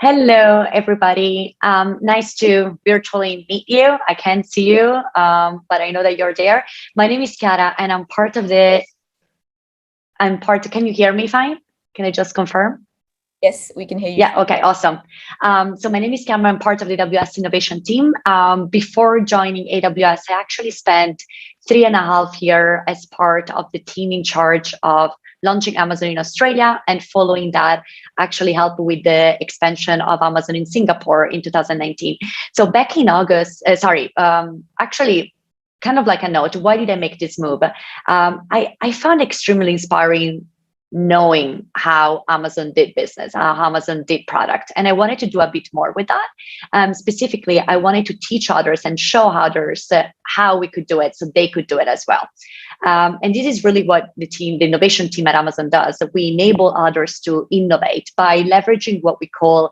Hello, everybody. Nice to virtually meet you. I can't see you, but I know that you're there. My name is Chiara, and I'm part of the. I'm part. Can you hear me fine? Can I just confirm? Yes, we can hear you. Yeah. Okay. Awesome. So my name is Cameron. I'm part of the AWS innovation team. Before joining AWS, I actually spent 3.5 years as part of the team in charge of launching Amazon in Australia, and following that, actually helped with the expansion of Amazon in Singapore in 2019. So back in August, actually, kind of like a note. Why did I make this move? I found extremely inspiring knowing how Amazon did business, how Amazon did product. And I wanted to do a bit more with that. Specifically, I wanted to teach others and show others how we could do it so they could do it as well. And this is really what the innovation team at Amazon does. We enable others to innovate by leveraging what we call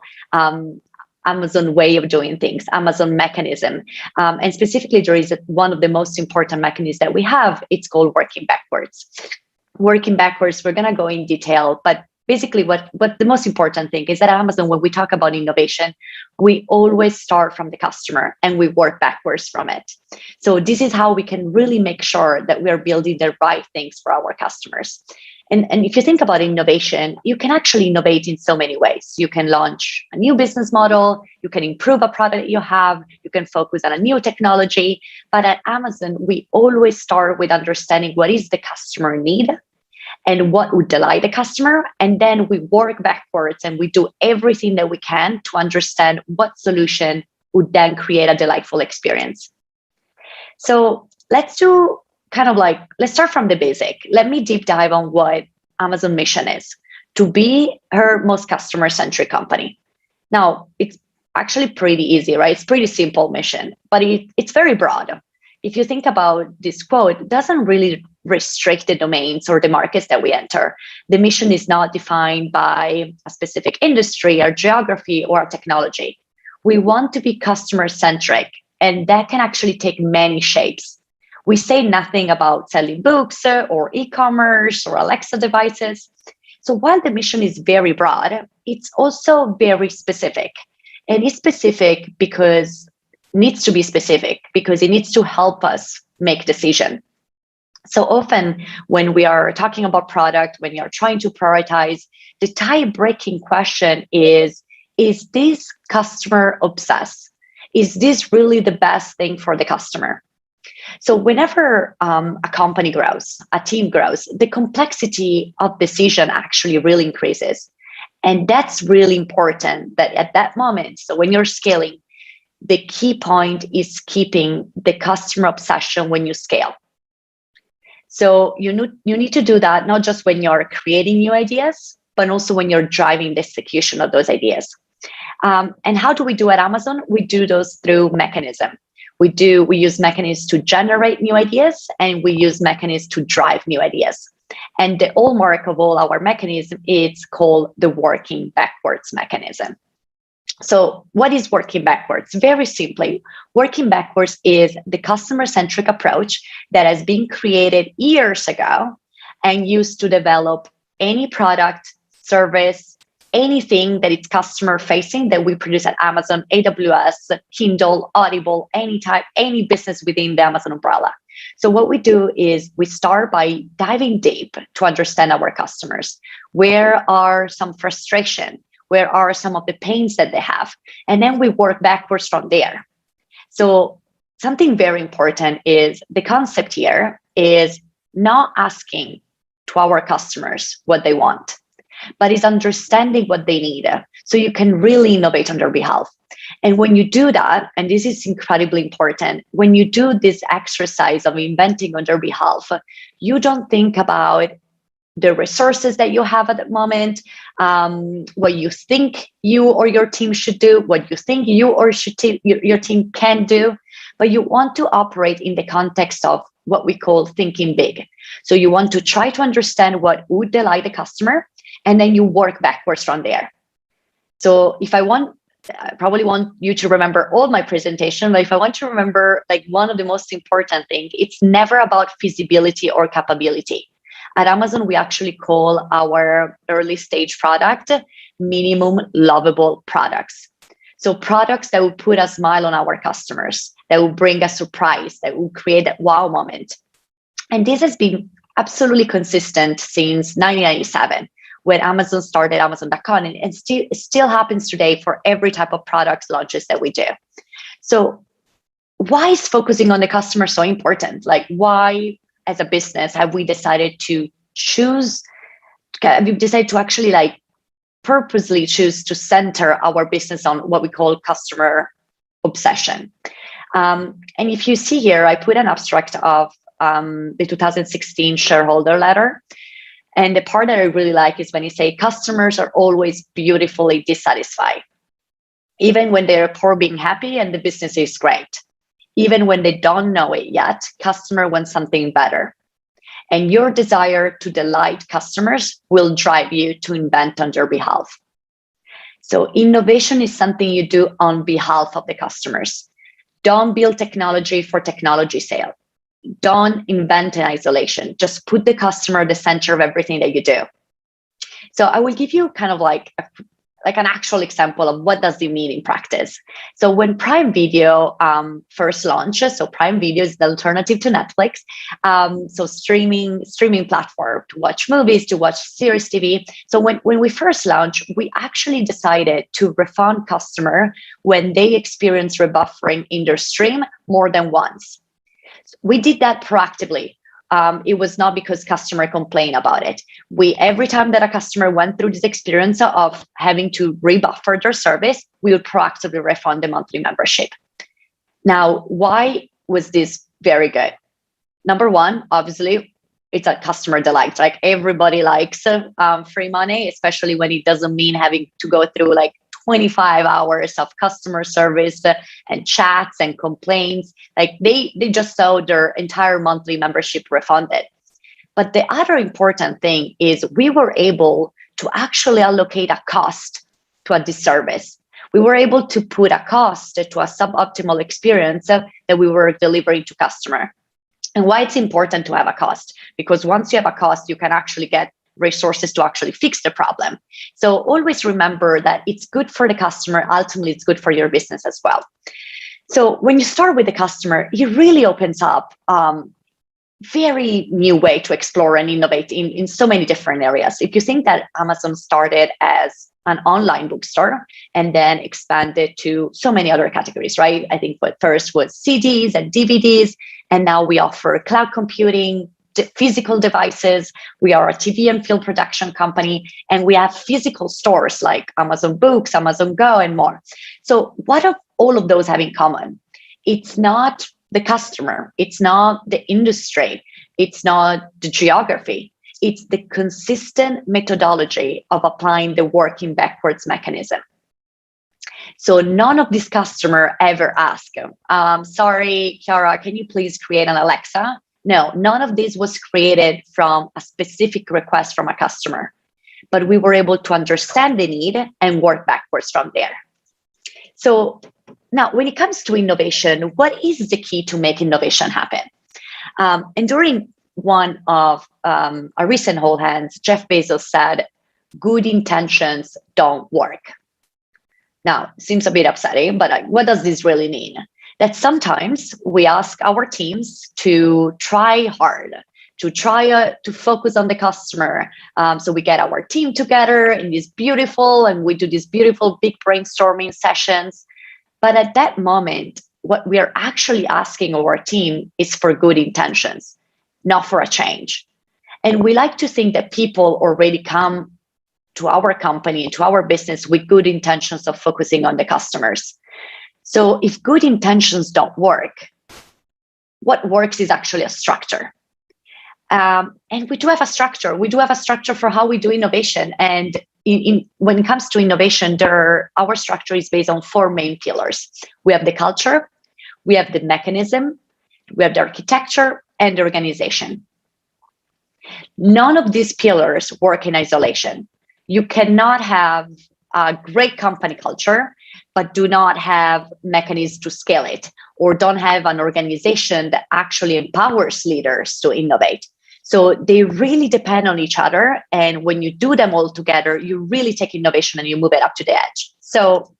Amazon way of doing things, Amazon mechanism. And specifically, there is one of the most important mechanisms that we have. It's called working backwards. Working backwards, we're going to go in detail, but basically what the most important thing is that at Amazon, when we talk about innovation, we always start from the customer and we work backwards from it. So this is how we can really make sure that we're building the right things for our customers. And if you think about innovation, you can actually innovate in so many ways. You can launch a new business model, you can improve a product you have, you can focus on a new technology. But at Amazon, we always start with understanding what is the customer need and what would delight the customer. And then we work backwards and we do everything that we can to understand what solution would then create a delightful experience. So let's start from the basic. Let me deep dive on what Amazon mission is: to be her most customer-centric company. Now, it's actually pretty easy, right? It's pretty simple mission, but it's very broad. If you think about this quote, it doesn't really restrict the domains or the markets that we enter. The mission is not defined by a specific industry or geography or technology. We want to be customer-centric, and that can actually take many shapes. We say nothing about selling books or e-commerce or Alexa devices. So while the mission is very broad, it's also very specific. And it's specific because needs to be specific because it needs to help us make decision. So often when we are talking about product, when you're trying to prioritize, the tie-breaking question is this customer obsessed? Is this really the best thing for the customer? So whenever a company grows, a team grows, the complexity of decision actually really increases. And that's really important that at that moment, so when you're scaling, the key point is keeping the customer obsession when you scale. So you need to do that not just when you're creating new ideas, but also when you're driving the execution of those ideas. And how do we do at Amazon? We do those through mechanism. We use mechanisms to generate new ideas, and we use mechanisms to drive new ideas. And the hallmark of all our mechanism is called the working backwards mechanism. So what is working backwards? Very simply, working backwards is the customer-centric approach that has been created years ago and used to develop any product, service, anything that it's customer-facing that we produce at Amazon, AWS, Kindle, Audible, any type, any business within the Amazon umbrella. So what we do is we start by diving deep to understand our customers. Where are some frustration? Where are some of the pains that they have? And then we work backwards from there. So something very important is the concept here is not asking to our customers what they want, but is understanding what they need so you can really innovate on their behalf. And when you do that, and this is incredibly important, when you do this exercise of inventing on their behalf, you don't think about the resources that you have at the moment, what you think you or your team should do, what you think you or your team can do, but you want to operate in the context of what we call thinking big. So you want to try to understand what would delight the customer, and then you work backwards from there. So I probably want you to remember all my presentation, but if I want to remember like one of the most important things, it's never about feasibility or capability. At Amazon, we actually call our early stage product minimum lovable products. So products that will put a smile on our customers, that will bring a surprise, that will create that wow moment. And this has been absolutely consistent since 1997, when Amazon started Amazon.com, and it still happens today for every type of product launches that we do. So why is focusing on the customer so important? Like, why as a business have we decided to actually like purposely choose to center our business on what we call customer obsession? And if you see here, I put an abstract of the 2016 shareholder letter. And the part that I really like is when you say customers are always beautifully dissatisfied. Even when they report being happy and the business is great. Even when they don't know it yet, customer wants something better. And your desire to delight customers will drive you to invent on their behalf. So innovation is something you do on behalf of the customers. Don't build technology for technology's sake. Don't invent in isolation. Just put the customer at the center of everything that you do. So I will give you kind of like an actual example of what does it mean in practice. So when Prime Video first launched, so Prime Video is the alternative to Netflix, so streaming platform to watch movies, to watch series TV. So when we first launched, we actually decided to refund customer when they experience rebuffering in their stream more than once. We did that proactively. It was not because customer complained about it. Every time that a customer went through this experience of having to rebuffer their service, we would proactively refund the monthly membership. Now, why was this very good? Number one, obviously, it's a customer delight. Like everybody likes free money, especially when it doesn't mean having to go through like 25 hours of customer service and chats and complaints. Like they just saw their entire monthly membership refunded. But the other important thing is we were able to actually allocate a cost to this service. We were able to put a cost to a suboptimal experience that we were delivering to customer. And why it's important to have a cost? Because once you have a cost, you can actually get resources to actually fix the problem. So always remember that it's good for the customer. Ultimately, it's good for your business as well. So when you start with the customer, it really opens up very new way to explore and innovate in so many different areas. If you think that Amazon started as an online bookstore and then expanded to so many other categories, right? I think what first was CDs and DVDs, and now we offer cloud computing, physical devices. We are a TV and film production company, and we have physical stores like Amazon Books, Amazon Go, and more. So what do all of those have in common? It's not the customer, it's not the industry, it's not the geography. It's the consistent methodology of applying the working backwards mechanism. So none of these customers ever ask, sorry, Chiara, can you please create an Alexa? No, none of this was created from a specific request from a customer, but we were able to understand the need and work backwards from there. So now when it comes to innovation, what is the key to make innovation happen? And during one of our recent All Hands, Jeff Bezos said, good intentions don't work. Now, seems a bit upsetting, but what does this really mean? That sometimes we ask our teams to try hard, to focus on the customer. So we get our team together in this beautiful, and we do these beautiful big brainstorming sessions. But at that moment, what we are actually asking our team is for good intentions, not for a change. And we like to think that people already come to our company, to our business with good intentions of focusing on the customers. So if good intentions don't work, what works is actually a structure. And we do have a structure. We do have a structure for how we do innovation. And when it comes to innovation, our structure is based on 4 main pillars. We have the culture, we have the mechanism, we have the architecture, and the organization. None of these pillars work in isolation. You cannot have a great company culture, but do not have mechanisms to scale it, or don't have an organization that actually empowers leaders to innovate. So they really depend on each other. And when you do them all together, you really take innovation and you move it up to the edge. So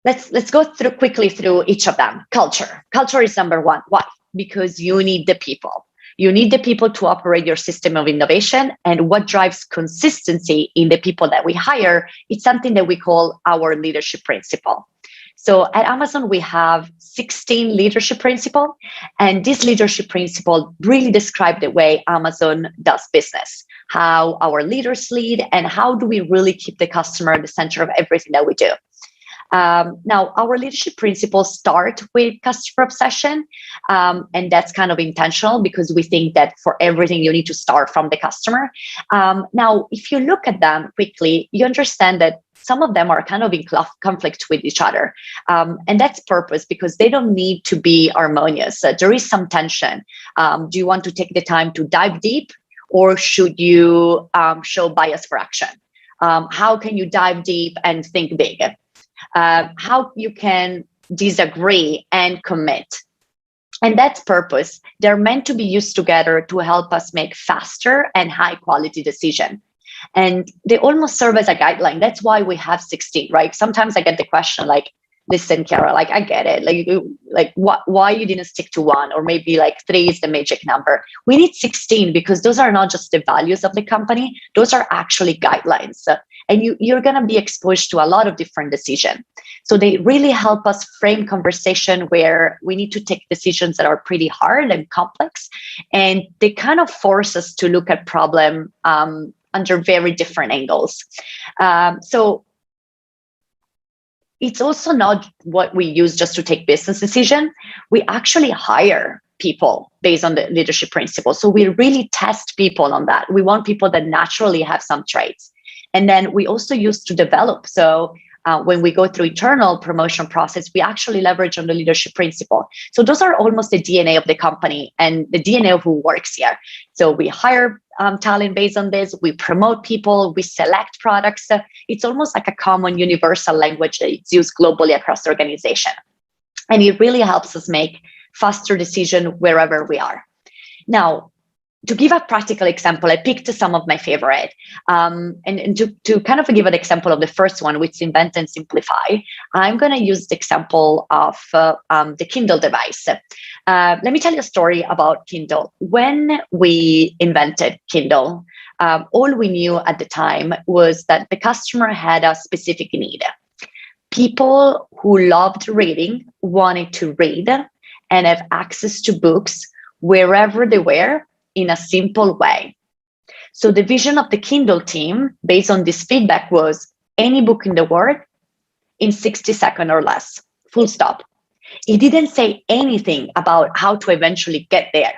let's go quickly through each of them. Culture is number one. Why? Because you need the people. You need the people to operate your system of innovation. And what drives consistency in the people that we hire, it's something that we call our leadership principle. So at Amazon, we have 16 leadership principles. And this leadership principle really describe the way Amazon does business, how our leaders lead, and how do we really keep the customer at the center of everything that we do. Now, our leadership principles start with customer obsession, and that's kind of intentional because we think that for everything you need to start from the customer. Now, if you look at them quickly, you understand that some of them are kind of in conflict with each other, and that's purpose because they don't need to be harmonious. There is some tension. Do you want to take the time to dive deep, or should you show bias for action? How can you dive deep and think big? How you can disagree and commit. And that's purpose. They're meant to be used together to help us make faster and high quality decisions. And they almost serve as a guideline. That's why we have 16, right? Sometimes I get the question like, listen, Kara, like I get it. Why you didn't stick to one, or maybe like 3 is the magic number. We need 16 because those are not just the values of the company. Those are actually guidelines. And you're going to be exposed to a lot of different decisions. So they really help us frame conversation where we need to take decisions that are pretty hard and complex. And they kind of force us to look at problem under very different angles. So it's also not what we use just to take business decision. We actually hire people based on the leadership principles. So we really test people on that. We want people that naturally have some traits. And then we also use to develop. So when we go through internal promotion process, we actually leverage on the leadership principle. So those are almost the DNA of the company and the DNA of who works here. So we hire talent based on this, we promote people, we select products. It's almost like a common universal language that is used globally across the organization. And it really helps us make faster decisions wherever we are. Now, to give a practical example, I picked some of my favorite. And to kind of give an example of the first one, which is invent and simplify, I'm going to use the example of the Kindle device. Let me tell you a story about Kindle. When we invented Kindle, all we knew at the time was that the customer had a specific need. People who loved reading wanted to read and have access to books wherever they were, in a simple way. So the vision of the Kindle team, based on this feedback, was any book in the world in 60 seconds or less, full stop. It didn't say anything about how to eventually get there.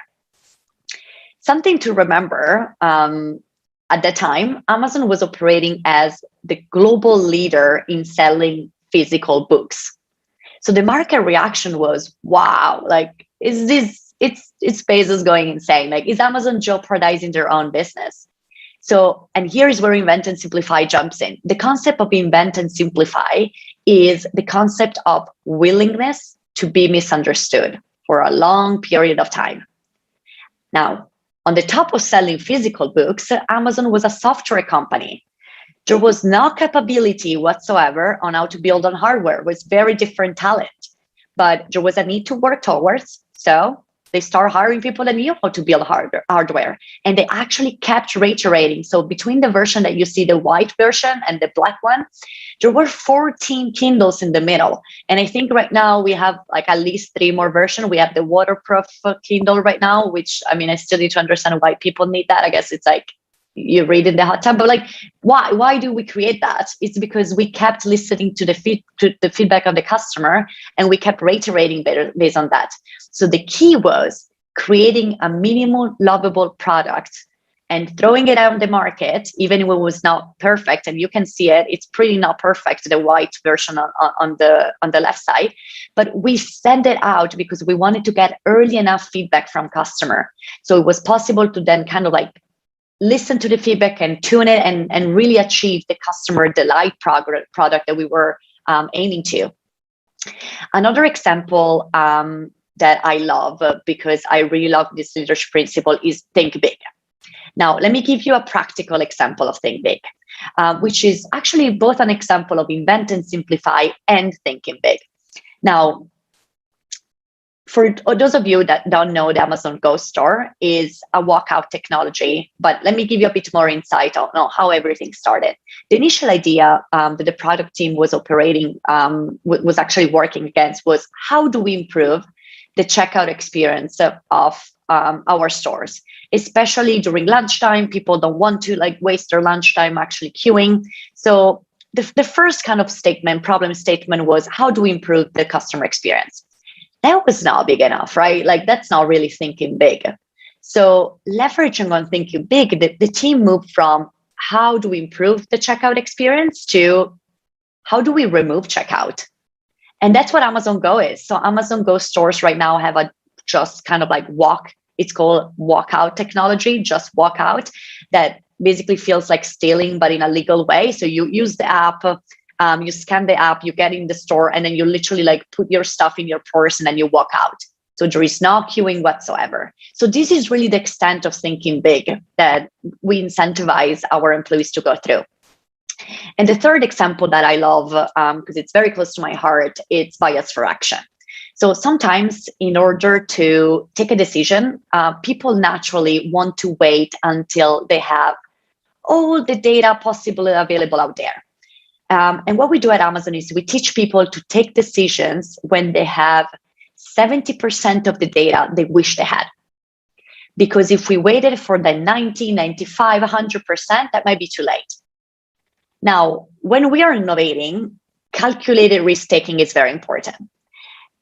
Something to remember, at that time, Amazon was operating as the global leader in selling physical books. So the market reaction was, wow, like, it's Bezos going insane. Like, is Amazon jeopardizing their own business? So, and here is where invent and simplify jumps in. The concept of invent and simplify is the concept of willingness to be misunderstood for a long period of time. Now, on the top of selling physical books, Amazon was a software company. There was no capability whatsoever on how to build on hardware. It was very different talent, but there was a need to work towards. So they started hiring people that knew how to build hardware, and they actually kept reiterating. So between the version that you see, the white version and the black one, there were 14 Kindles in the middle. And I think right now we have like at least 3 more versions. We have the waterproof Kindle right now, which, I mean, I still need to understand why people need that. I guess it's like you read in the hot tub, but like, why do we create that? It's because we kept listening to the feedback of the customer, and we kept reiterating based on that. So the key was creating a minimal lovable product and throwing it out on the market, even when it was not perfect. And you can see it; it's pretty not perfect, the white version on the left side. But we sent it out because we wanted to get early enough feedback from customer, so it was possible to then kind of like listen to the feedback and tune it and really achieve the customer delight product that we were aiming to. Another example that I love because I really love this leadership principle is think big. Now, let me give you a practical example of think big, which is actually both an example of invent and simplify and thinking big. Now, for those of you that don't know, the Amazon Go store is a walkout technology, but let me give you a bit more insight on how everything started. The initial idea that the product team was operating, was actually working against was how do we improve the checkout experience of our stores, especially during lunchtime. People don't want to waste their lunchtime actually queuing. So the first kind of problem statement was how do we improve the customer experience? That was not big enough, right? That's not really thinking big. So leveraging on thinking big, the team moved from how do we improve the checkout experience to how do we remove checkout? And that's what Amazon Go is. So Amazon Go stores right now have a just kind of it's called walkout technology, just walkout, that basically feels like stealing, but in a legal way. So you use the app, you scan the app, you get in the store, and then you literally put your stuff in your purse and then you walk out. So there is no queuing whatsoever. So this is really the extent of thinking big that we incentivize our employees to go through. And the third example that I love, because it's very close to my heart, it's bias for action. So sometimes in order to take a decision, people naturally want to wait until they have all the data possibly available out there. And what we do at Amazon is we teach people to take decisions when they have 70% of the data they wish they had. Because if we waited for the 90, 95, 100%, that might be too late. Now, when we are innovating, calculated risk-taking is very important.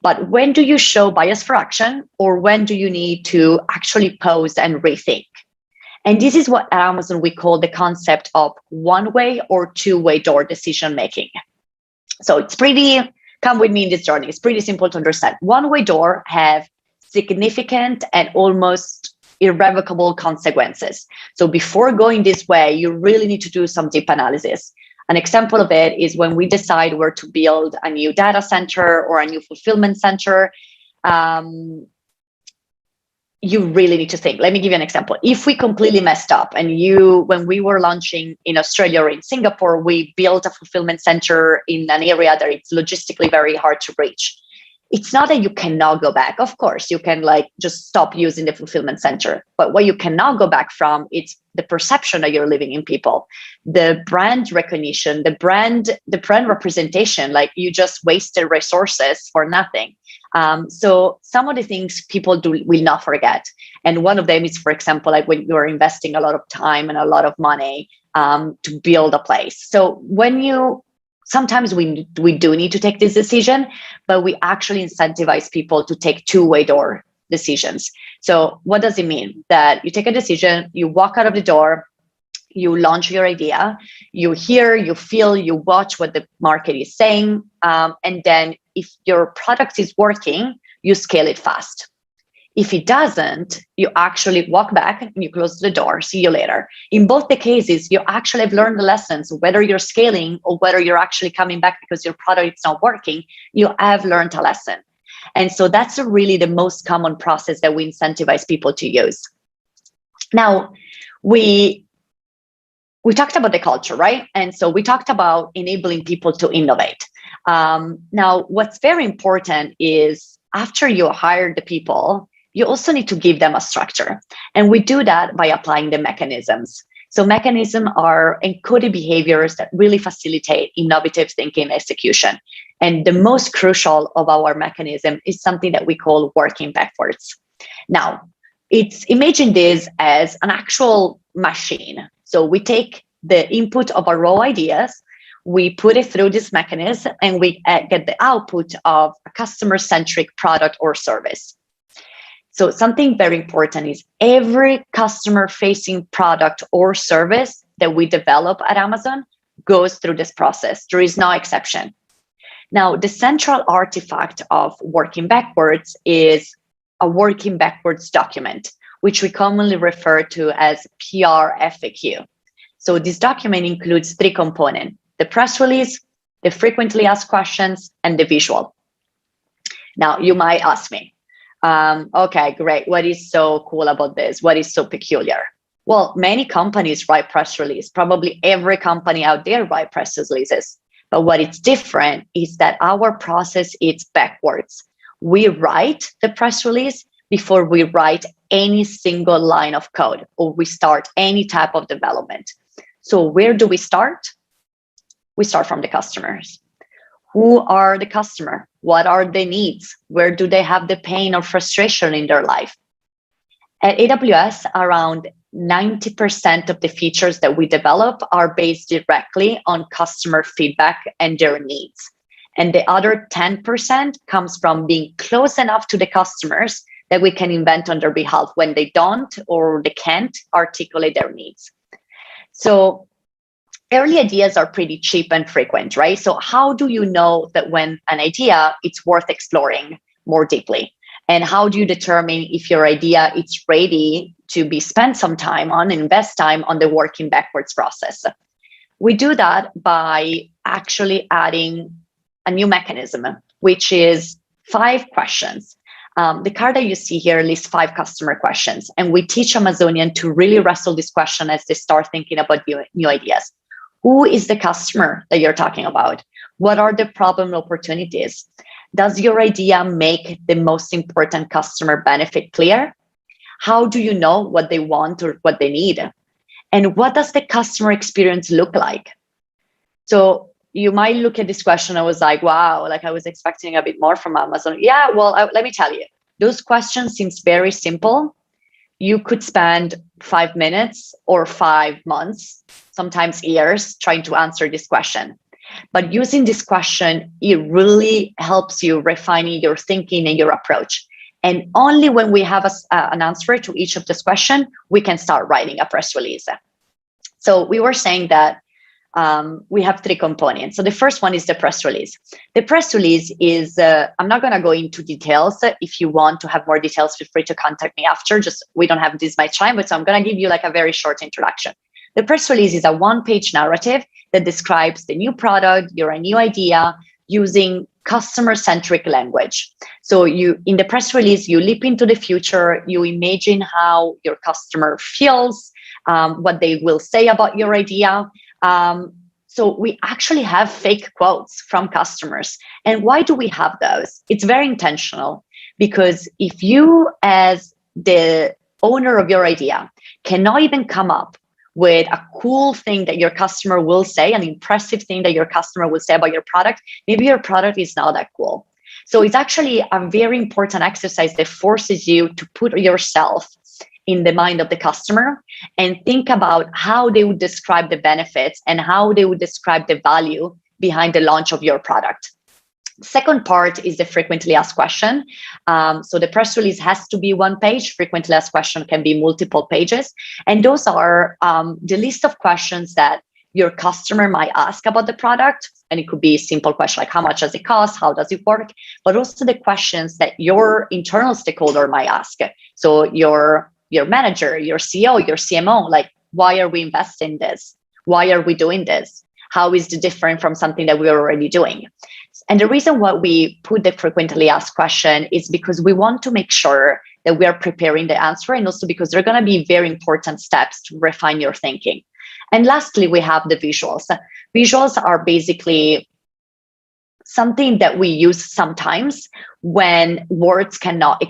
But when do you show bias for action, or when do you need to actually pause and rethink? And this is what at Amazon we call the concept of one-way or two-way door decision-making. So come with me in this journey. It's pretty simple to understand. One-way door have significant and almost irrevocable consequences. So before going this way, you really need to do some deep analysis. An example of it is when we decide where to build a new data center or a new fulfillment center. You really need to think. Let me give you an example. If we completely messed up and when we were launching in Australia or in Singapore, we built a fulfillment center in an area that it's logistically very hard to reach. It's not that you cannot go back. Of course, you can just stop using the fulfillment center. But what you cannot go back from, it's the perception that you're leaving in people, the brand recognition, the brand representation. You just wasted resources for nothing. So some of the things people will not forget. And one of them is, for example, when you're investing a lot of time and a lot of money to build a place. So sometimes we do need to take this decision, but we actually incentivize people to take two-way door decisions. So what does it mean? That you take a decision, you walk out of the door, you launch your idea, you hear, you feel, you watch what the market is saying, and then if your product is working, you scale it fast. If it doesn't, you actually walk back and you close the door. See you later. In both the cases, you actually have learned the lessons, whether you're scaling or whether you're actually coming back because your product is not working, you have learned a lesson. And so that's really the most common process that we incentivize people to use. Now, we talked about the culture, right? And so we talked about enabling people to innovate. Now, what's very important is after you hire the people, you also need to give them a structure. And we do that by applying the mechanisms. So mechanisms are encoded behaviors that really facilitate innovative thinking and execution. And the most crucial of our mechanism is something that we call working backwards. Now, imagine this as an actual machine. So we take the input of our raw ideas, we put it through this mechanism, and we get the output of a customer-centric product or service. So something very important is every customer-facing product or service that we develop at Amazon goes through this process. There is no exception. Now, the central artifact of working backwards is a working backwards document, which we commonly refer to as PR FAQ. So this document includes three components: the press release, the frequently asked questions, and the visual. Now, you might ask me, Okay, great. What is so cool about this? What is so peculiar? Well, many companies write press release. Probably every company out there write press releases. But what is different is that our process is backwards. We write the press release before we write any single line of code or we start any type of development. So where do we start? We start from the customers. Who are the customer? What are their needs? Where do they have the pain or frustration in their life? At AWS, around 90% of the features that we develop are based directly on customer feedback and their needs. And the other 10% comes from being close enough to the customers that we can invent on their behalf when they don't or they can't articulate their needs. So early ideas are pretty cheap and frequent, right? So how do you know that when an idea, it's worth exploring more deeply? And how do you determine if your idea is ready to be spent some time on, invest time on the working backwards process? We do that by actually adding a new mechanism, which is 5 questions. The card that you see here lists 5 customer questions, and we teach Amazonian to really wrestle this question as they start thinking about new ideas. Who is the customer that you're talking about? What are the problem opportunities? Does your idea make the most important customer benefit clear? How do you know what they want or what they need? And what does the customer experience look like? So you might look at this question, I was like, wow, like I was expecting a bit more from Amazon. Yeah, well, let me tell you, those questions seems very simple. You could spend 5 minutes or 5 months, sometimes years, trying to answer this question. But using this question, it really helps you refining your thinking and your approach. And only when we have an answer to each of this question, we can start writing a press release. So we were saying that we have 3 components. So the first one is the press release. The press release is, I'm not going to go into details. If you want to have more details, feel free to contact me after. Just we don't have this much time, but so I'm going to give you like a very short introduction. The press release is a 1-page narrative that describes the new product, your new idea, using customer-centric language. So you, in the press release, you leap into the future, you imagine how your customer feels, what they will say about your idea. So we actually have fake quotes from customers. And why do we have those? It's very intentional, because if you, as the owner of your idea, cannot even come up with a cool thing that your customer will say, an impressive thing that your customer will say about your product, maybe your product is not that cool. So it's actually a very important exercise that forces you to put yourself in the mind of the customer and think about how they would describe the benefits and how they would describe the value behind the launch of your product. Second part is the frequently asked question. So the press release has to be 1 page. Frequently asked question can be multiple pages. And those are the list of questions that your customer might ask about the product. And it could be a simple question like, how much does it cost? How does it work? But also the questions that your internal stakeholder might ask. So your manager, your CEO, your CMO, like, why are we investing in this? Why are we doing this? How is it different from something that we're already doing? And the reason why we put the frequently asked question is because we want to make sure that we are preparing the answer, and also because they're going to be very important steps to refine your thinking. And lastly, we have the visuals. Visuals are basically something that we use sometimes when words cannot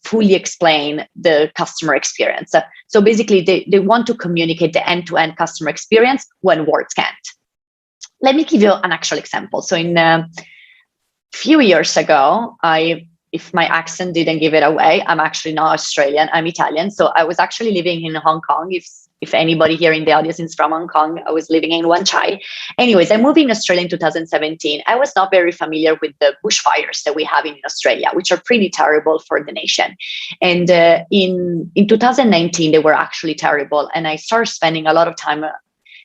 fully explain the customer experience. So basically, they want to communicate the end-to-end customer experience when words can't. Let me give you an actual example. So in a few years ago, if my accent didn't give it away, I'm actually not Australian, I'm Italian. So I was actually living in Hong Kong. If anybody here in the audience is from Hong Kong, I was living in Wan Chai. Anyways, I moved in Australia in 2017. I was not very familiar with the bushfires that we have in Australia, which are pretty terrible for the nation. And in 2019, they were actually terrible. And I started spending a lot of time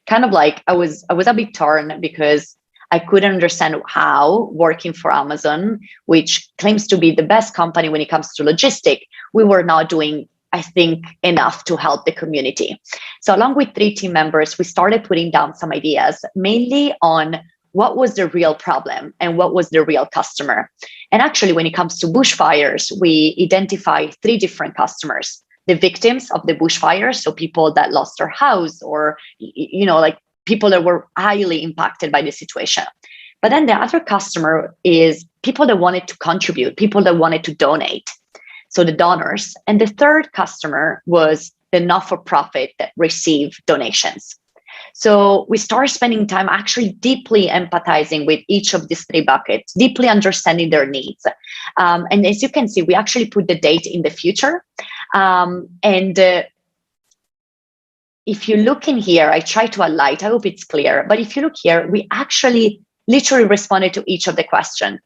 kind of like, I was a bit torn because I couldn't understand how working for Amazon, which claims to be the best company when it comes to logistics, we were not doing, I think, enough to help the community. So along with 3 team members, we started putting down some ideas, mainly on what was the real problem and what was the real customer. And actually, when it comes to bushfires, we identify 3 different customers: the victims of the bushfires, so people that lost their house, or like people that were highly impacted by the situation. But then the other customer is people that wanted to contribute, people that wanted to donate, so the donors. And the third customer was the not-for-profit that receive donations. So we start spending time actually deeply empathizing with each of these 3 buckets, deeply understanding their needs. And as you can see, we actually put the date in the future. If you look in here, I try to highlight, I hope it's clear, but if you look here, we actually literally responded to each of the questions.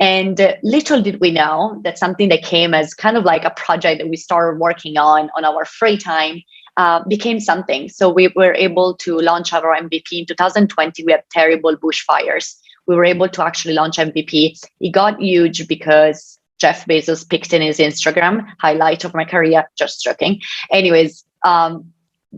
And little did we know that something that came as kind of like a project that we started working on our free time became something. So we were able to launch our MVP in 2020. We had terrible bushfires. We were able to actually launch MVP. It got huge because Jeff Bezos picked in his Instagram, highlight of my career, just joking. Anyways,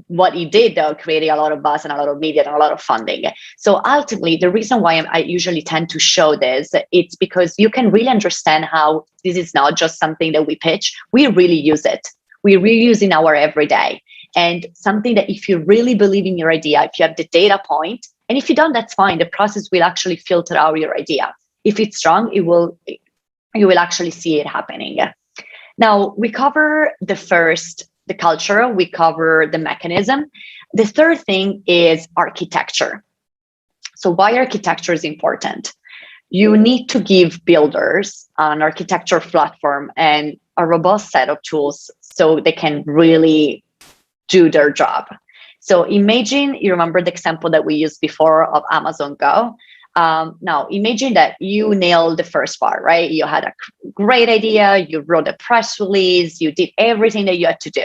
what he did, though, created a lot of buzz and a lot of media and a lot of funding. So ultimately, the reason why I usually tend to show this, it's because you can really understand how this is not just something that we pitch. We really use it. We really use it in our everyday. And something that if you really believe in your idea, if you have the data point, and if you don't, that's fine. The process will actually filter out your idea. If it's strong, you will actually see it happening. Now, we cover the culture, we cover the mechanism. The third thing is architecture. So why architecture is important? You need to give builders an architecture platform and a robust set of tools so they can really do their job. So imagine, you remember the example that we used before of Amazon Go. Now, imagine that you nailed the first part, right? You had a great idea, you wrote a press release, you did everything that you had to do.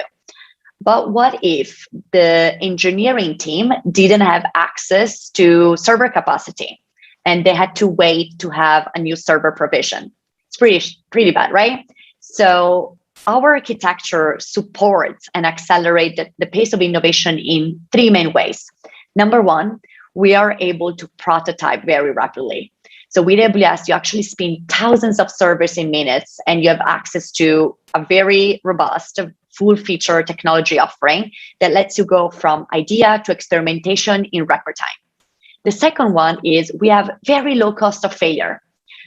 But what if the engineering team didn't have access to server capacity and they had to wait to have a new server provision? It's pretty bad, right? So our architecture supports and accelerates the pace of innovation in 3 main ways. Number 1, we are able to prototype very rapidly. So with AWS, you actually spin thousands of servers in minutes, and you have access to a very robust, full feature technology offering that lets you go from idea to experimentation in record time. The second one is we have very low cost of failure.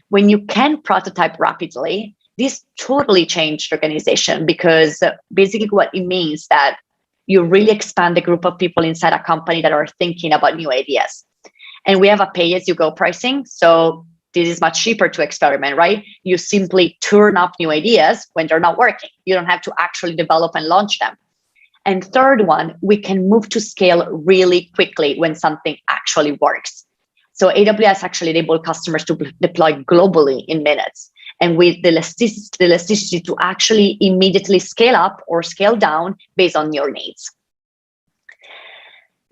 When you can prototype rapidly, this totally changed organization, because basically what it means that you really expand the group of people inside a company that are thinking about new ideas. And we have a pay-as-you-go pricing. So this is much cheaper to experiment, right? You simply turn up new ideas when they're not working. You don't have to actually develop and launch them. And third one, we can move to scale really quickly when something actually works. So AWS actually enables customers to deploy globally in minutes. And with the elasticity to actually immediately scale up or scale down based on your needs.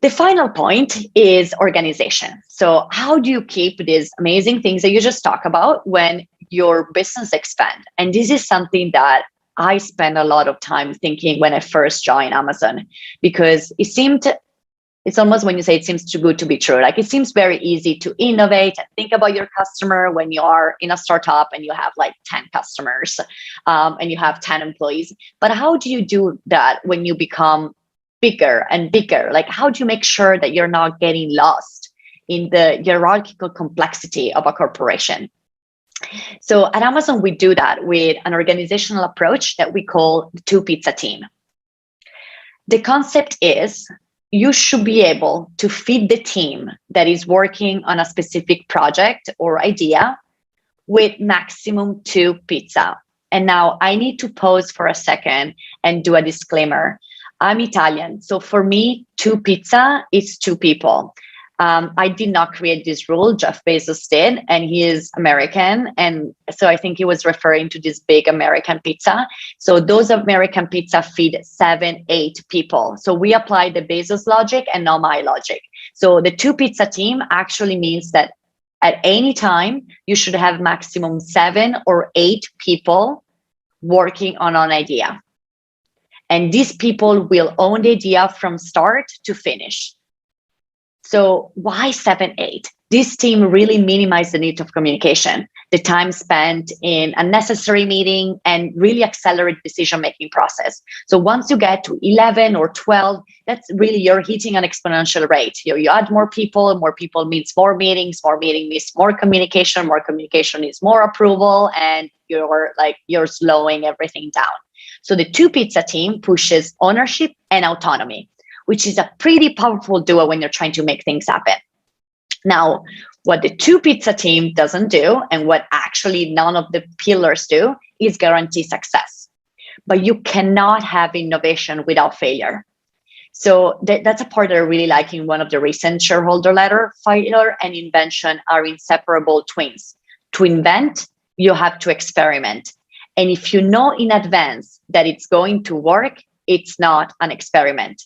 The final point is organization. So how do you keep these amazing things that you just talked about when your business expands? And this is something that I spend a lot of time thinking when I first joined Amazon, because it's almost, when you say it seems too good to be true, like it seems very easy to innovate and think about your customer when you are in a startup and you have like 10 customers and you have 10 employees. But how do you do that when you become bigger and bigger? Like, how do you make sure that you're not getting lost in the hierarchical complexity of a corporation? So at Amazon, we do that with an organizational approach that we call the 2-pizza team. The concept is you should be able to feed the team that is working on a specific project or idea with maximum 2 pizza. And now I need to pause for a second and do a disclaimer. I'm Italian, so for me, 2 pizza is 2 people. I did not create this rule, Jeff Bezos did, and he is American. And so I think he was referring to this big American pizza. So those American pizza feed 7, 8 people. So we apply the Bezos logic and not my logic. So the 2 pizza team actually means that at any time, you should have maximum 7 or 8 people working on an idea. And these people will own the idea from start to finish. So why 7, 8? This team really minimized the need of communication, the time spent in unnecessary meeting, and really accelerate decision-making process. So once you get to 11 or 12, that's really, you're hitting an exponential rate. You add more people means more meetings means more communication means more approval, and you're slowing everything down. So the two pizza team pushes ownership and autonomy, which is a pretty powerful duo when you're trying to make things happen. Now, what the two pizza team doesn't do, and what actually none of the pillars do, is guarantee success. But you cannot have innovation without failure. So that's a part that I really like in one of the recent shareholder letter. Failure and invention are inseparable twins. To invent, you have to experiment. And if you know in advance that it's going to work, it's not an experiment.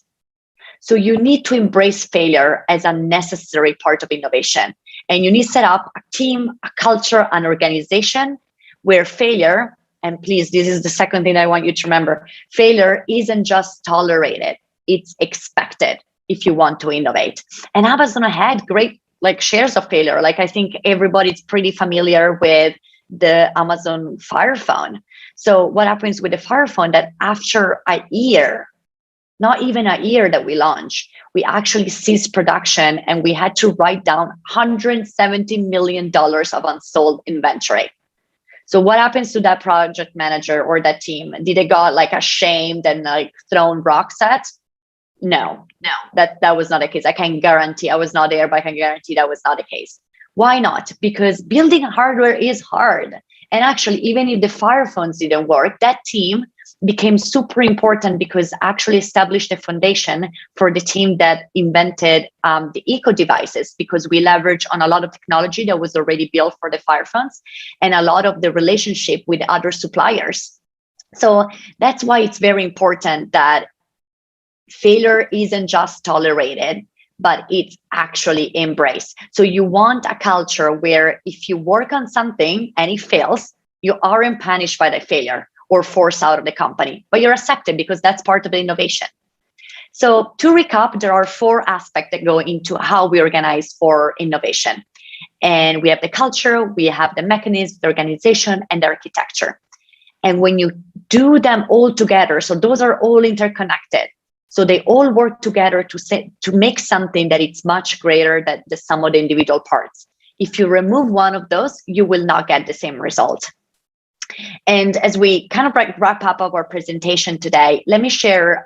So you need to embrace failure as a necessary part of innovation. And you need to set up a team, a culture, an organization where failure, and please, this is the second thing I want you to remember, failure isn't just tolerated, it's expected if you want to innovate. And Amazon had great shares of failure. I think everybody's pretty familiar with the Amazon Fire Phone. So what happens with the Fire Phone, that after a year, not even a year that we launched, we actually ceased production and we had to write down $170 million of unsold inventory. So what happens to that project manager or that team? Did they got ashamed and thrown rocks at? No, that was not the case. I can guarantee, I was not there, but I can guarantee that was not the case. Why not? Because building hardware is hard. And actually, even if the Fire Phones didn't work, that team became super important because actually established a foundation for the team that invented the eco devices, because we leveraged on a lot of technology that was already built for the Fire Phones and a lot of the relationship with other suppliers. So that's why it's very important that failure isn't just tolerated, but it's actually embraced. So you want a culture where if you work on something and it fails, you aren't punished by the failure or forced out of the company, but you're accepted because that's part of the innovation. So to recap, there are 4 aspects that go into how we organize for innovation. And we have the culture, we have the mechanism, the organization, and the architecture. And when you do them all together, so those are all interconnected. So they all work together to make something that it's much greater than the sum of the individual parts. If you remove one of those, you will not get the same result. And as we kind of wrap up our presentation today, let me share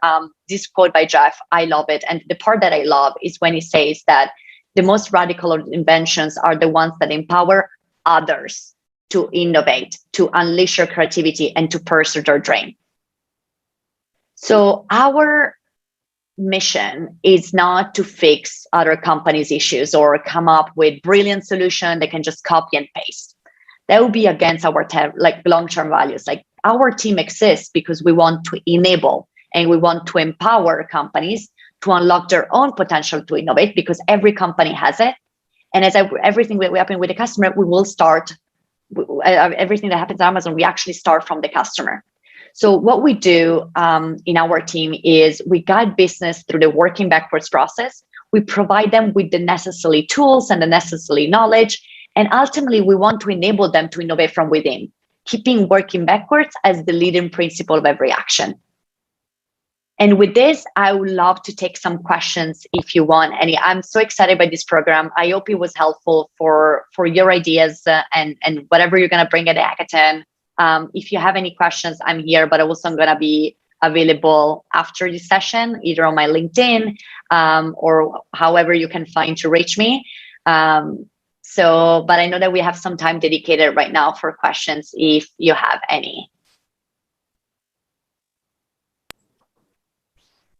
this quote by Jeff. I love it. And the part that I love is when he says that the most radical of inventions are the ones that empower others to innovate, to unleash their creativity, and to pursue their dream. So our mission is not to fix other companies' issues or come up with brilliant solution they can just copy and paste. That would be against our long-term values. Our team exists because we want to enable and we want to empower companies to unlock their own potential to innovate, because every company has it. And as everything that we happen with the customer, we will start everything that happens at Amazon. We actually start from the customer. So what we do in our team is we guide business through the working backwards process. We provide them with the necessary tools and the necessary knowledge. And ultimately, we want to enable them to innovate from within, keeping working backwards as the leading principle of every action. And with this, I would love to take some questions if you want any. I'm so excited by this program. I hope it was helpful for your ideas and whatever you're going to bring at the hackathon. If you have any questions, I'm here, but also I'm going to be available after this session, either on my LinkedIn or however you can find to reach me. But I know that we have some time dedicated right now for questions if you have any.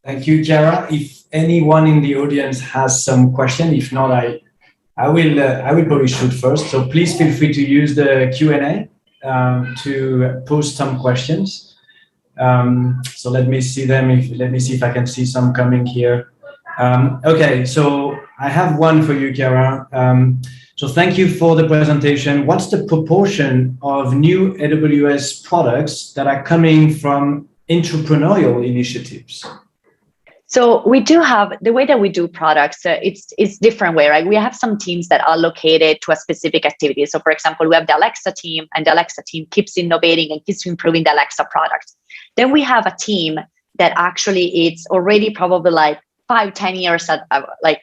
Thank you, Jara. If anyone in the audience has some question, if not, I will probably shoot first. So please feel free to use the Q&A to post some questions. So let me see them. Let me see if I can see some coming here. Okay, so I have one for you, Chiara. So thank you for the presentation. What's the proportion of new AWS products that are coming from entrepreneurial initiatives? So we do have the way that we do products. It's different way, right? We have some teams that are located to a specific activity. So, for example, we have the Alexa team, and the Alexa team keeps innovating and keeps improving the Alexa product. Then we have a team that actually it's already probably like 5-10 years like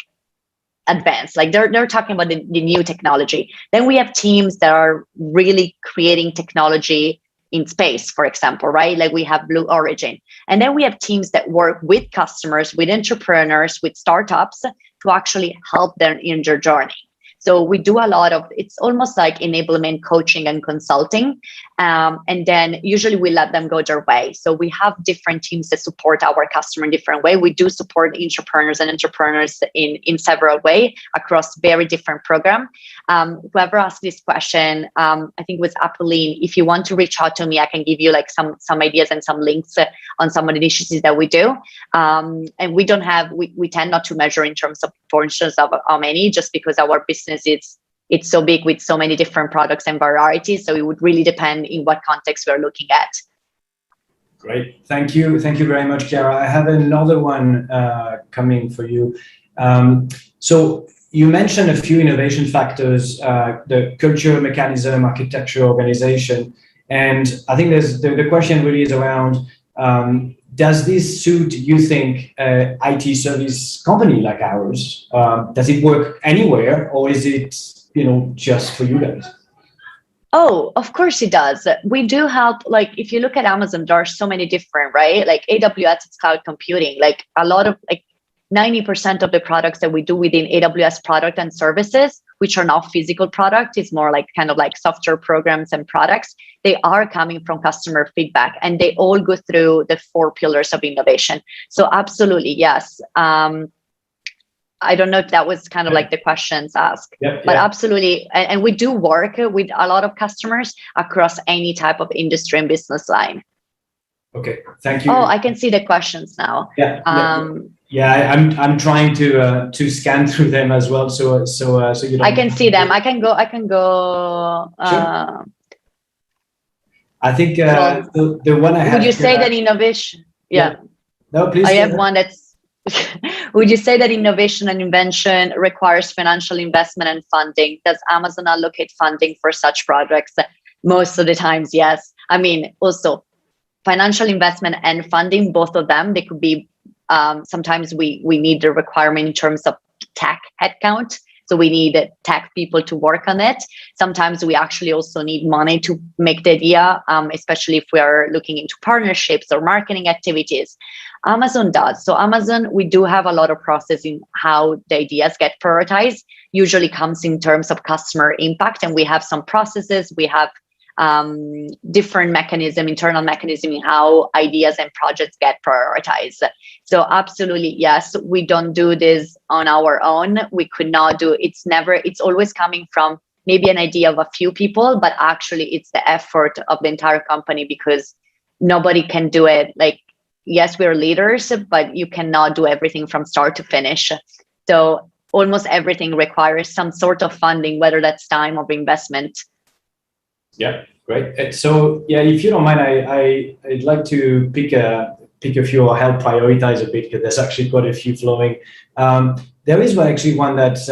advanced, like they're talking about the new technology. Then we have teams that are really creating technology in space, for example, right? Like we have Blue Origin. And then we have teams that work with customers, with entrepreneurs, with startups to actually help them in their journey. So we do a lot of, it's almost like enablement, coaching, and consulting. And then usually we let them go their way. So we have different teams that support our customer in different way. We do support entrepreneurs in several ways across very different programs. Whoever asked this question, I think it was Apolline. If you want to reach out to me, I can give you like some ideas and some links on some of the initiatives that we do. And we don't have, we tend not to measure in terms of portions of how many, just because our business it's so big with so many different products and varieties. So it would really depend in what context we're looking at. Great. Thank you. Thank you very much, Chiara. I have another one coming for you. So you mentioned a few innovation factors, the culture, mechanism, architecture, organization. And I think the question really is around, does this suit, you think, IT service company like ours? Does it work anywhere, or is it, just for you guys? Oh, of course it does. We do help, like if you look at Amazon, there are so many different, right? Like AWS, it's cloud computing, like a lot of 90% of the products that we do within AWS product and services, which are not physical product, is more like kind of like software programs and products. They are coming from customer feedback, and they all go through the 4 pillars of innovation. So absolutely, yes. I don't know if that was kind of like the questions asked, but absolutely. And we do work with a lot of customers across any type of industry and business line. Okay, thank you. Oh, I can see the questions now. Yeah, I'm trying to scan through them as well, so you don't. I can see them. I can go. Sure. I think the one I have. Would you say that innovation? Yeah. No, please. I have one that's. Would you say that innovation and invention requires financial investment and funding? Does Amazon allocate funding for such projects? Most of the times, yes. I mean, also financial investment and funding, both of them, they could be. Sometimes we need the requirement in terms of tech headcount. So we need tech people to work on it. Sometimes we actually also need money to make the idea, especially if we are looking into partnerships or marketing activities. Amazon does. So Amazon, we do have a lot of process in how the ideas get prioritized, usually comes in terms of customer impact. And we have some processes, we have different internal mechanism in how ideas and projects get prioritized. So absolutely, yes, we don't do this on our own. We could not do it's always coming from maybe an idea of a few people, but actually it's the effort of the entire company, because nobody can do it. Like, yes, we're leaders, but you cannot do everything from start to finish. So almost everything requires some sort of funding, whether that's time or investment. Yeah, great. So yeah, if you don't mind, I'd like to pick a few or help prioritize a bit, because there's actually quite a few flowing. There is one that's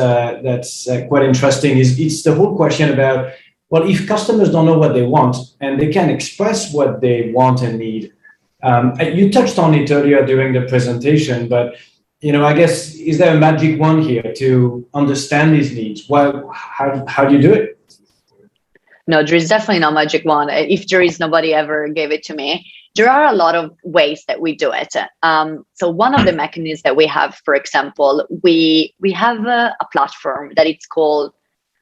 quite interesting. It's the whole question about, well, if customers don't know what they want and they can express what they want and need. You touched on it earlier during the presentation, but I guess, is there a magic wand here to understand these needs? Well, how do you do it? No, there is definitely no magic wand. If there is, nobody ever gave it to me. There are a lot of ways that we do it. So one of the mechanisms that we have, for example, we have a platform that it's called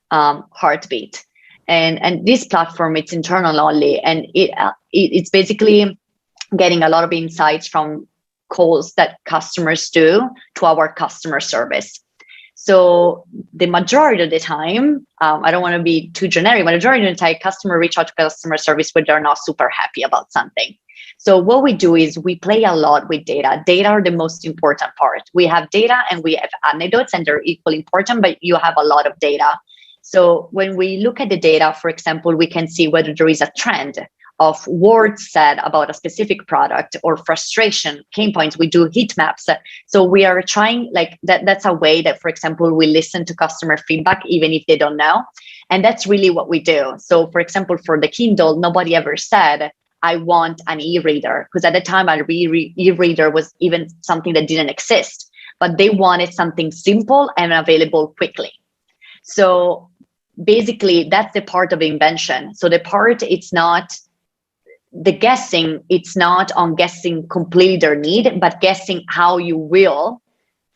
Heartbeat, and this platform, it's internal only, and it's basically getting a lot of insights from calls that customers do to our customer service. So the majority of the time, I don't want to be too generic, but the majority of the time, customer reach out to customer service when they're not super happy about something. So what we do is we play a lot with data. Data are the most important part. We have data and we have anecdotes, and they're equally important, but you have a lot of data. So when we look at the data, for example, we can see whether there is a trend of words said about a specific product or frustration, pain points. We do heat maps. So we are trying like that. That's a way that, for example, we listen to customer feedback, even if they don't know. And that's really what we do. So for example, for the Kindle, nobody ever said, I want an e-reader, because at the time, an e-reader was even something that didn't exist, but they wanted something simple and available quickly. So basically, that's the part of invention. So the part, it's not the guessing, it's not on guessing completely their need, but guessing how you will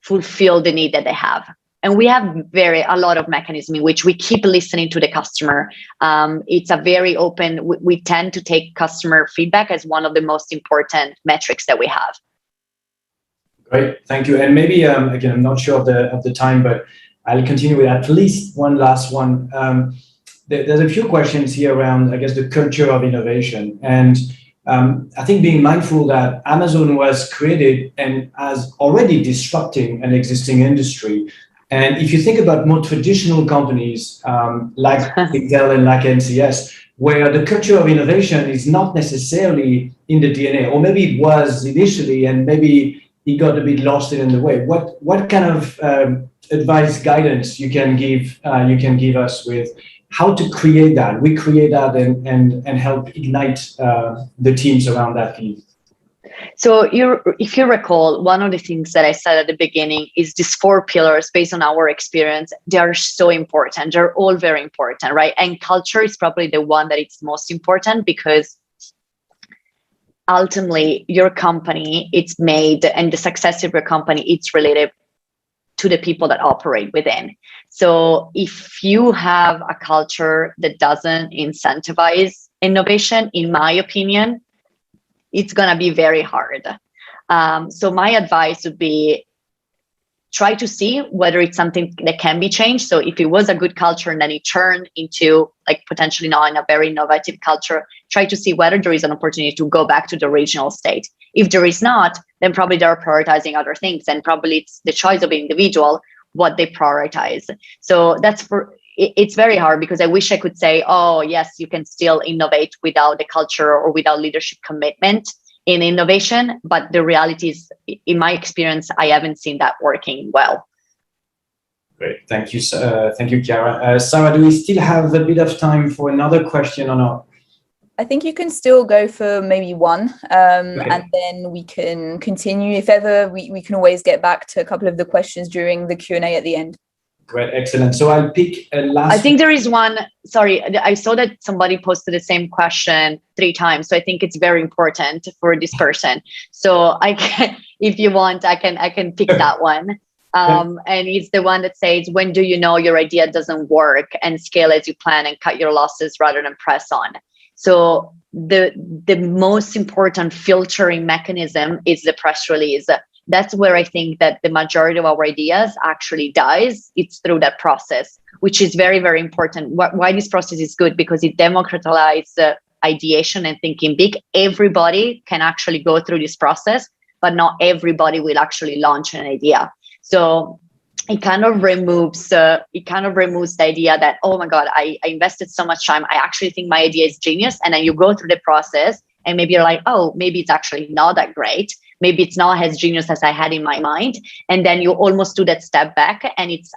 fulfill the need that they have. And we have a lot of mechanisms in which we keep listening to the customer. It's a very open, we tend to take customer feedback as one of the most important metrics that we have. Great, thank you. And maybe, again, I'm not sure of the time, but I'll continue with at least one last one. There's a few questions here around, I guess, the culture of innovation. And I think being mindful that Amazon was created and as already disrupting an existing industry. And if you think about more traditional companies like Intel and like NCS, where the culture of innovation is not necessarily in the DNA, or maybe it was initially, and maybe it got a bit lost in the way. What kind of advice, guidance you can give us with how to create that, recreate that, and help ignite the teams around that theme? So if you recall, one of the things that I said at the beginning is these 4 pillars based on our experience. They are so important. They're all very important, right? And culture is probably the one that it's most important, because ultimately your company, it's made, and the success of your company, it's related to the people that operate within. So if you have a culture that doesn't incentivize innovation, in my opinion, it's going to be very hard. So my advice would be, try to see whether it's something that can be changed. So if it was a good culture and then it turned into like potentially not in a very innovative culture, try to see whether there is an opportunity to go back to the original state. If there is not, then probably they're prioritizing other things, and probably it's the choice of the individual what they prioritize. So it's very hard, because I wish I could say, oh yes, you can still innovate without the culture or without leadership commitment in innovation. But the reality is, in my experience, I haven't seen that working well. Great, thank you, Chiara. Sarah, do we still have a bit of time for another question or not? I think you can still go for maybe one, okay. And then we can continue. If ever, we can always get back to a couple of the questions during the Q&A at the end. Great, excellent. So I'll pick a last. I think there is one. Sorry, I saw that somebody posted the same question 3 times. So I think it's very important for this person. So I can, if you want, I can pick that one. And it's the one that says, when do you know your idea doesn't work, and scale as you plan and cut your losses rather than press on? So the most important filtering mechanism is the press release. That's where I think that the majority of our ideas actually dies. It's through that process, which is very, very important. Why this process is good? Because it democratizes ideation and thinking big. Everybody can actually go through this process, but not everybody will actually launch an idea. So it kind of removes the idea that, oh my God, I invested so much time. I actually think my idea is genius. And then you go through the process and maybe you're like, oh, maybe it's actually not that great. Maybe it's not as genius as I had in my mind. And then you almost do that step back. And it's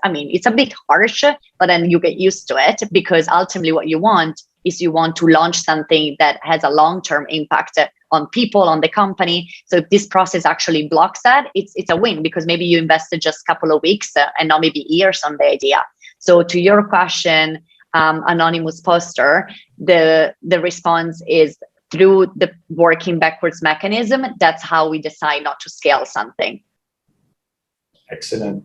a bit harsh, but then you get used to it, because ultimately what you want is you want to launch something that has a long-term impact on people, on the company. So if this process actually blocks that, it's a win, because maybe you invested just a couple of weeks and not maybe years on the idea. So to your question, anonymous poster, the response is through the working backwards mechanism. That's how we decide not to scale something. Excellent.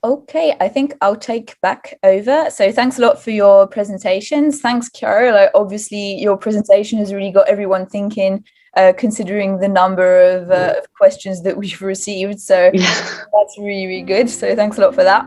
Okay, I think I'll take back over. So thanks a lot for your presentations. Thanks, Chiara. Like, obviously, your presentation has really got everyone thinking, considering the number of questions that we've received. So that's really, really good. So thanks a lot for that.